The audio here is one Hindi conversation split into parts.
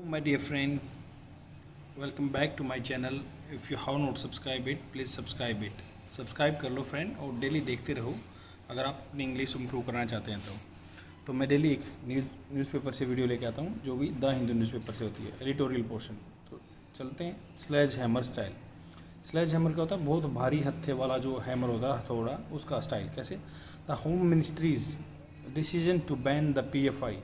My dear friend, welcome back to my channel. If you have not subscribed it, please subscribe it. Subscribe कर लो फ्रेंड और डेली देखते रहो अगर आप अपनी इंग्लिश इम्प्रूव करना चाहते हैं तो मैं डेली एक न्यूज़पेपर से वीडियो लेके आता हूँ जो भी द हिंदू न्यूज़पेपर से होती है, एडिटोरियल पोर्शन। तो चलते हैं sledge hammer style. Sledge hammer क्या होता है? बहुत भारी हत्थे वाला जो हैमर होता है, हथौड़ा, उसका स्टाइल। कैसे? The home ministry's decision to ban the PFI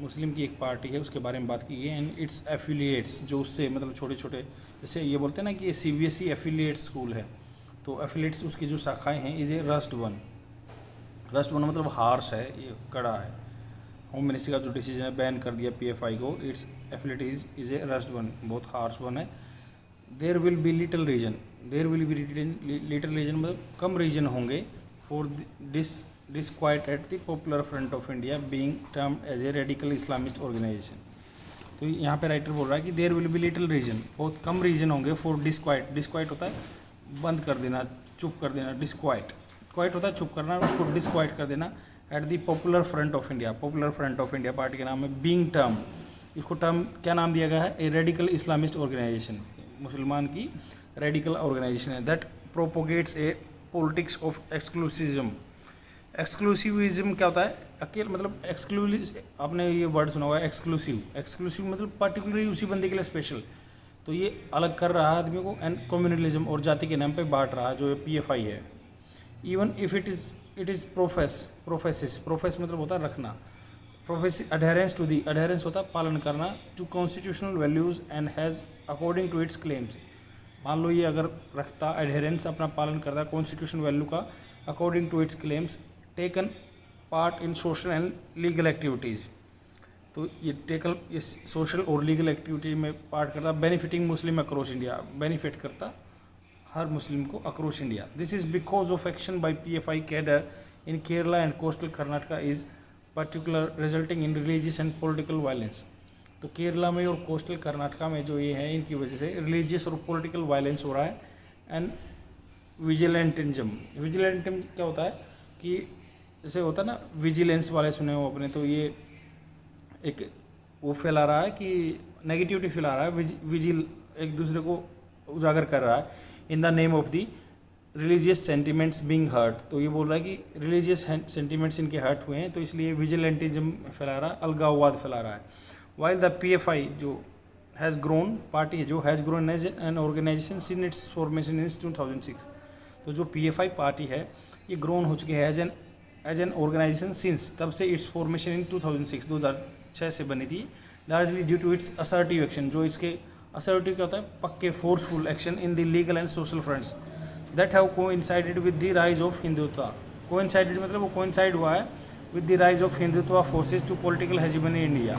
Muslim की एक पार्टी है, उसके बारे में बात की है। एंड इट्स एफिलिएट्स, जो उससे मतलब छोटे छोटे, जैसे ये बोलते हैं ना कि ये सीबीएसई एफिलिएट स्कूल है, तो एफिलिएट्स उसकी जो शाखाएं हैं इज ए रस्ट वन मतलब हार्श है, ये कड़ा है। होम मिनिस्ट्री का जो डिसीजन है बैन कर दिया पीएफआई को, its affiliate is a rust one, बहुत हार्श वन है। There will be little reason मतलब कम रीजन होंगे for disquiet at the Popular Front of India being termed as a radical Islamist organization। तो यहाँ पे राइटर बोल रहा है कि there will be little reason, बहुत कम रीजन होंगे फॉर डिस्क्वाइट होता है बंद कर देना, चुप कर देना। क्वाइट होता है चुप करना, उसको डिस्क्वाइट कर देना। At the popular front of India party का नाम है। बीइंग टर्म, इसको टर्म क्या नाम दिया गया है? ए रेडिकल इस्लामिस्ट ऑर्गेनाइजेशन, मुसलमान की रेडिकल ऑर्गेनाइजेशन है। That propagates a politics of exclusivism क्या होता है? अकेले मतलब एक्सक्लूसिव, आपने ये वर्ड सुना होगा एक्सक्लूसिव मतलब पर्टिकुलरली उसी बंदे के लिए स्पेशल। तो ये अलग कर रहा है आदमी को। एंड कम्युनलिज्म और जाति के नाम पे बांट रहा है जो पीएफआई है। Even if it is profess मतलब होता है रखना। अडेरेंस होता है पालन करना। To constitutional values and has according to its claims. मान लो ये अगर रखता एडहेरेंस, अपना पालन करता है कॉन्स्टिट्यूशन वैल्यू का, according to its claims, taken part in social and legal activities. तो ये सोशल और लीगल एक्टिविटी में पार्ट करता, benefiting Muslim across India, benefit करता हर मुस्लिम को across India. This is because of action by PFI cadre in Kerala and coastal Karnataka is particular resulting in religious and political violence. तो केरला में और कोस्टल कर्नाटका में जो ये है, इनकी वजह से रिलीजियस और पॉलिटिकल वायलेंस हो रहा है। एंड विजिलेंटिज्म क्या होता है कि जैसे होता है ना, विजिलेंस वाले सुने हो अपने, तो ये एक वो फैला रहा है कि नेगेटिविटी फैला रहा है, विजिल एक दूसरे को उजागर कर रहा है in the name of the religious sentiments being hurt. तो ये बोल रहा है कि रिलीजियस सेंटिमेंट्स इनके हर्ट हुए हैं, तो इसलिए विजिलेंटिज्म फैला रहा है, अलगाववाद फैला रहा है। वाइल द पीएफआई जो हैज़ ग्रोन, पार्टी है जो has grown as an organisation since its formation in 2006। तो जो पीएफआई पार्टी है ये ग्रोन हो चुकी है एज एन ऑर्गेनाइजेशन सिंस, तब से इट्स फॉर्मेशन इन 2006 से बनी थी। Largely due to its assertive action, जो इसके असर्टिव क्या होता है? पक्के forceful action in the legal and social fronts that have coincided with the rise of Hindutva. Coincided मतलब वो कोइंसाइड हुआ है with the rise of Hindutva forces to political hegemony in India.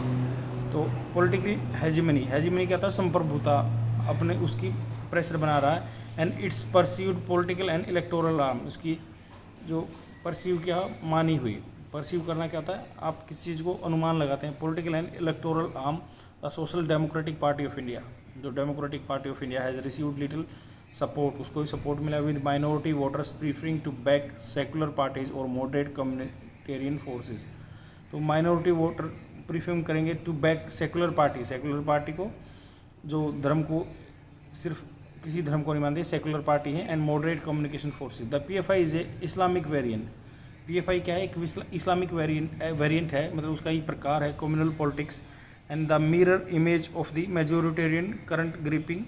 तो पॉलिटिकल हेजिमनी क्या था? संप्रभुता, अपने उसकी प्रेशर बना रहा है। And its perceived political and electoral arm, उसकी जो परसीव क्या मानी हुई, परसीव करना क्या होता है? आप किसी चीज़ को अनुमान लगाते हैं। Political and electoral arm the social democratic party of India, जो democratic party of India has received little support, उसको भी सपोर्ट मिला with minority voters preferring to back secular parties और मॉडरेट कम्युनिटेरियन फोर्सेज। तो माइनॉरिटी वोटर प्रीफर करेंगे टू बैक सेकुलर पार्टी को, जो धर्म को सिर्फ किसी धर्म को नहीं मानते, सेकुलर पार्टी है। And moderate communication forces. The PFI is a Islamic variant. PFI क्या है? एक इस्लामिक वेरिएंट है, मतलब उसका ही प्रकार है। Communal politics and the mirror image of the majoritarian current gripping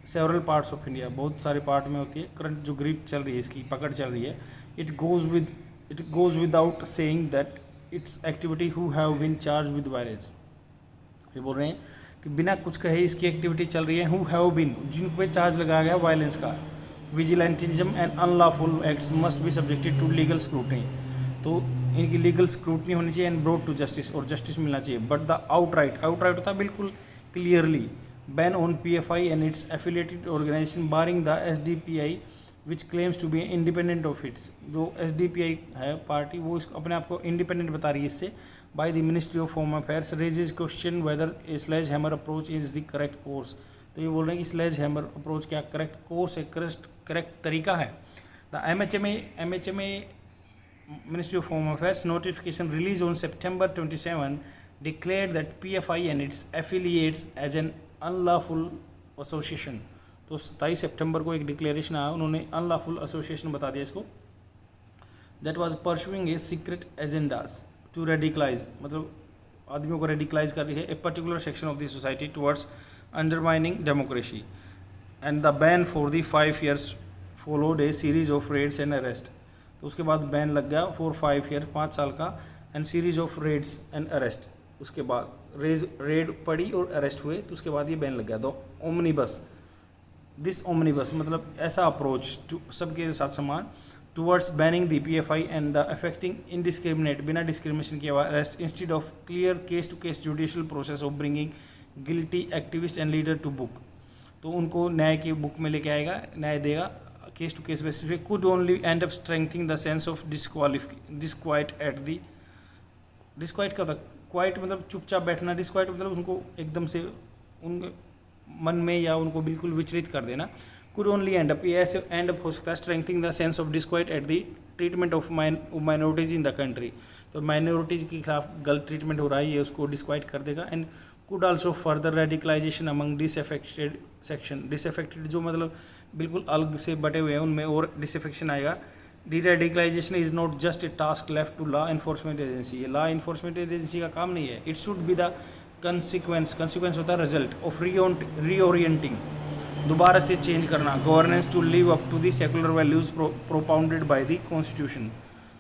several parts of India, बहुत सारे पार्ट में होती है करंट जो ग्रिप चल रही है, इसकी पकड़ चल रही है। It goes without saying that its activity who have been charge with violence. ये बोल रहे हैं कि बिना कुछ कहे इसकी एक्टिविटी चल रही है। हु हैव बीन, जिन पे चार्ज लगाया गया वायलेंस का। Vigilantism and unlawful acts must be subjected to legal scrutiny, तो इनकी लीगल स्क्रूटनी होनी चाहिए। एंड ब्रोड टू जस्टिस, और जस्टिस मिलना चाहिए। बट द आउटराइट होता है बिल्कुल clearly ban on PFI and its affiliated organisation barring the SDPI which claims to be independent of its. जो एसडीपीआई है पार्टी, वो अपने आप को इंडिपेंडेंट बता रही है इससे। By the ministry of home affairs raises question whether a sledgehammer approach is the correct course. तो ये बोल रहे हैं कि स्लेज हैमर अप्रोच क्या करेक्ट कोर्स है, करेक्ट तरीका है। The MHMA ministry of home affairs notification release on September 27 declared that PFI and its affiliates as an unlawful association। तो 27 सितंबर को एक डिक्लेरेशन आया, उन्होंने अनलॉफुल एसोसिएशन बता दिया इसको। That was pursuing a secret agendas to radicalise, मतलब आदमियों को रेडिकलाइज कर रही है, a particular section of the society towards undermining democracy and the ban for the 5 years followed a series of raids and arrest. तो उसके बाद बैन लग गया फॉर 5 years 5 साल का, and series of raids and arrest. उसके बाद रेड पड़ी और अरेस्ट हुए, तो उसके बाद ये बैन लग गया। तो ओमनीबस, दिस ओमनीबस मतलब ऐसा अप्रोच टू सबके साथ समान, towards banning the PFI and the affecting indiscriminate, बिना डिस्क्रिमिनेशन किया हुआ arrest, instead of clear case to case judicial process of bringing guilty activist and leader to book. तो उनको न्याय की बुक में लेके आएगा, न्याय देगा केस टू केस बेसिस पे। Could only and up strengthening the sense of disquiet at the, disquiet क्या होता है, क्वाइट मतलब चुपचाप बैठना, डिस्क्वाइट मतलब उनको एकदम से उनके मन में या उनको बिल्कुल विचलित कर देना। कुड ओनली एंड अप, ये ऐसे एंड अप हो सकता है, strengthening the sense of disquiet at the treatment of minorities in the country. तो माइनॉरिटीज के खिलाफ गलत ट्रीटमेंट हो रहा है, ये उसको डिस्क्वाइट कर देगा। And could also further radicalisation among disaffected section, disaffected जो मतलब बिल्कुल अलग से बटे हुए हैं उनमें और डिसअफेक्शन आएगा। Deradicalisation is not just a task left to law enforcement agency, ये लॉ इन्फोर्समेंट एजेंसी का काम नहीं है। It should be the consequence होता है रिजल्ट ऑफ रीओरिएंटिंग, दोबारा से चेंज करना governance to live up to the secular values propounded by the constitution,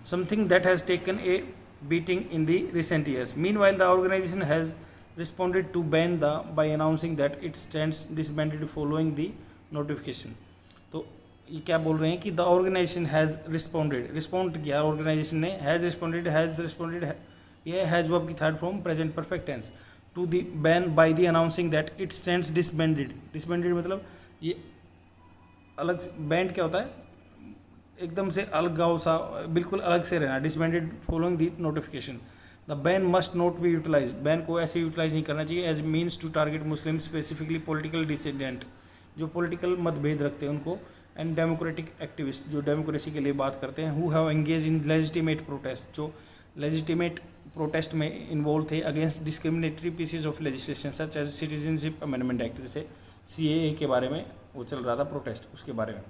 something that has taken a beating in the recent years. Meanwhile, the organization has responded to ban the by announcing that it stands disbanded following the notification। तो ये क्या बोल रहे हैं कि द ऑर्गेनाइजेशन हैज़ रिस्पॉन्ड किया ऑर्गेनाइजेशन ने, हैज़ रिस्पॉन्डेड, ये हैज़ वर्ब की third form present perfect tense, to the ban by the announcing that it stands disbanded. Disbanded मतलब ये अलग से, बैंड क्या होता है एकदम से अलगाव सा, बिल्कुल अलग से रहना, disbanded following the notification. The ban must not be utilise, ban को ऐसे यूटिलाइज नहीं करना चाहिए as means to target Muslim specifically political dissident, जो पॉलिटिकल मतभेद रखते हैं उनको, एंड डेमोक्रेटिक एक्टिविस्ट जो डेमोक्रेसी के लिए बात करते हैं, who have engage in legitimate protest, जो लेजिटिमेट प्रोटेस्ट में इन्वॉल्व थे against discriminatory pieces of legislation such as citizenship amendment act, जैसे CAA के बारे में वो चल रहा था प्रोटेस्ट, उसके बारे में।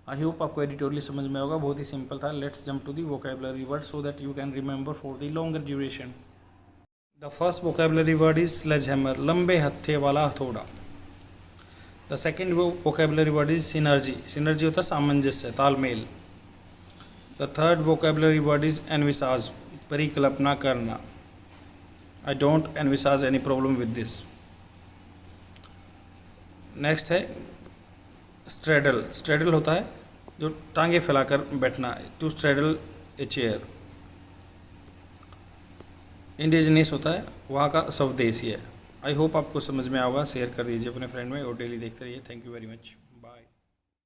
आई होप आपको एडिटोरियल समझ में होगा, बहुत ही सिंपल था। Let's jump to the vocabulary word so that you can remember for the longer duration. The first vocabulary word is sledgehammer, लंबे हत्थे वाला हथौड़ा। The second vocabulary word is synergy, synergy होता है सामंजस्य, तालमेल। The third vocabulary word is envisage, परिकल्पना करना। I don't envisage any problem with this. Next है स्ट्रेडल, स्ट्रेडल होता है जो टांगे फैलाकर बैठना, to straddle a chair. Indigenous होता है वहाँ का स्वदेशी है। आई होप आपको समझ में आएगा, शेयर कर दीजिए अपने फ्रेंड में और डेली देखते रहिए। Thank you very much.